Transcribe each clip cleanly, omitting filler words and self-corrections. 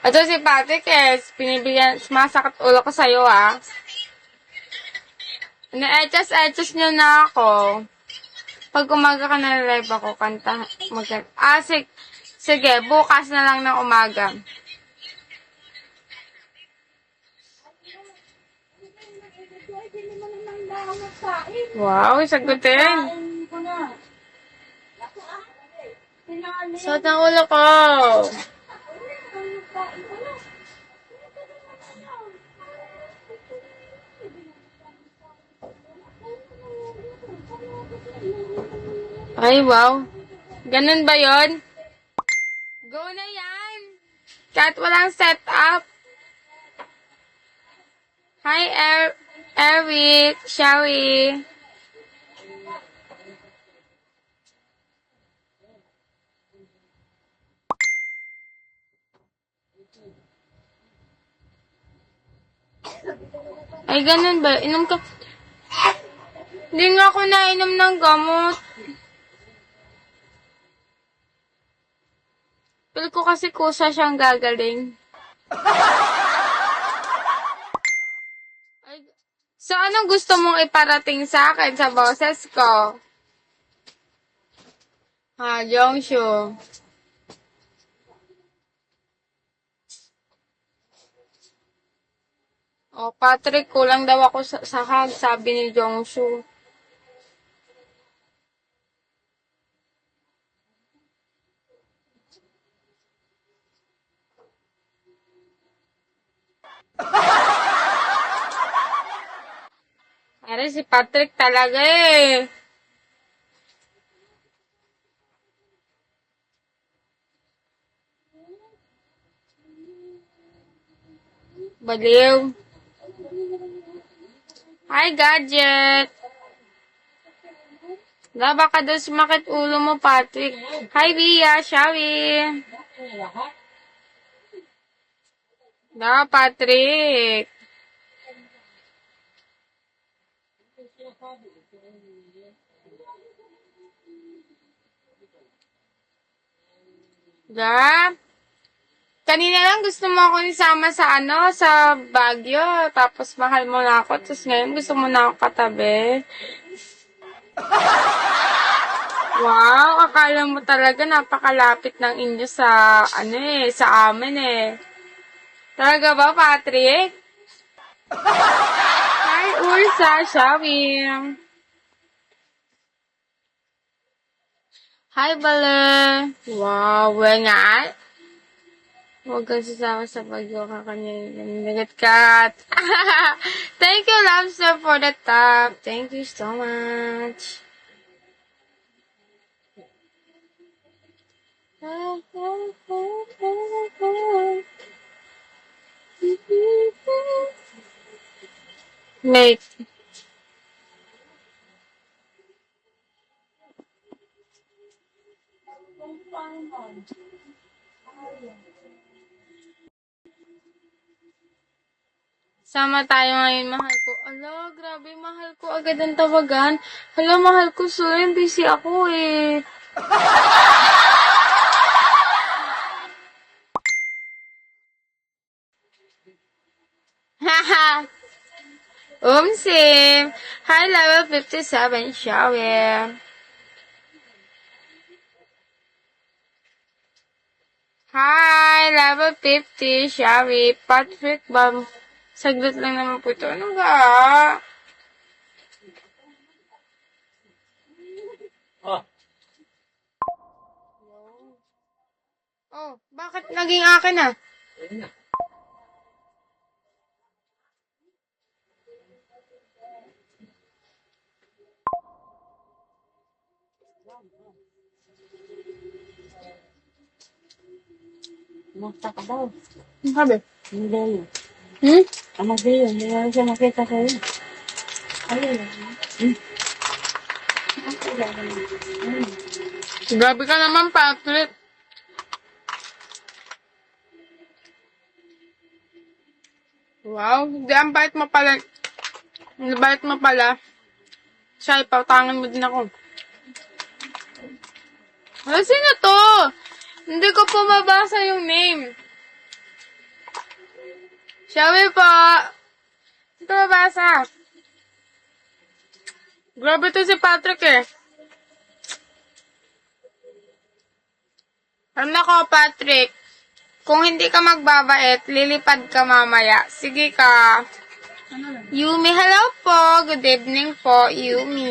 Ito si Patrick pinibigyan, sumasakit ulo ko sa'yo Na-etchas nyo na ako. Pag umaga ka na live ako, kanta. Sige, bukas na lang ng umaga. Wow, sagutin. Sakit ng ulo ko. Ay, wow. Ganun ba yon? Go na yan. Kahit walang setup. Hi, Eric. Sherry. Ay, ganun ba? Inom ka. Hindi nga ako nainom ng gamot. Pil ko kasi kusa siyang gagaling. Ay, so, anong gusto mong iparating sa akin sa boses ko? Jongshu. Patrick, kulang daw ako sa hug, sabi ni Jongshu. Pare, si Patrick talaga Baliw. Hi, Gadget. Baka daw sumakit ulo mo, Patrick. Hi, Bia. Shawi. Patrick. Kanina lang gusto mo ako isama sa Baguio. Tapos mahal mo na ako. Tapos ngayon gusto mo na ako katabi. Wow, akala mo talaga napakalapit ng inyo sa amin Talaga ba, Patrick? Hi, Ursa, Shawi. Hi, Bale. Wow, nga. Huwag kang sasama sa Bagyo ka kanya. Nanagat ka. Thank you, Lobster, for the top. Thank you so much. Wait. Sama tayo ngayon, mahal ko. Ala, grabe, mahal ko agad ang tawagan. Hala, mahal ko, sorry, busy ako Haha. Sim. Hi, level 57, shower. Hi, level 50, Shawi. Patrick, saglit lang naman po ito. Ano ba? Bakit naging akin Mukta ka daw. Ano sabi? Hindi yun. Ano ba yun? Hindi na siya makita sa'yo. Ayun. Grabe ka naman, Patrick. Wow, hindi ang bait mo pala. Ang bait mo pala. Siya, ipautangan mo din ako. Sino to? Hindi ko po mabasa yung name. Shall we po? Ito mabasa. Grabe to si Patrick eh. Alam na ko, Patrick. Kung hindi ka magbabait, lilipad ka mamaya. Sige ka. Yumi, hello po. Good evening po, Yumi.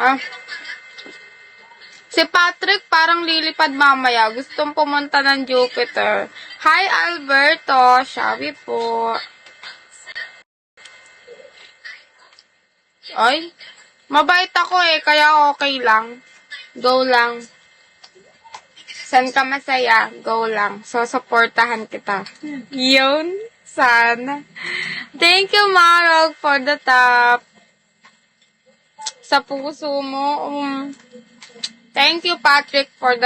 Ah. Si Patrick parang lilipad mamaya. Gustong pumunta ng Jupiter. Hi, Alberto. Shawi po. Ay, mabait ako eh. Kaya okay lang. Go lang. San ka masaya? Go lang. So, supportahan kita. Yun. Sana. Thank you, Marog, for the top. Sa puso mo. Thank you, Patrick, for the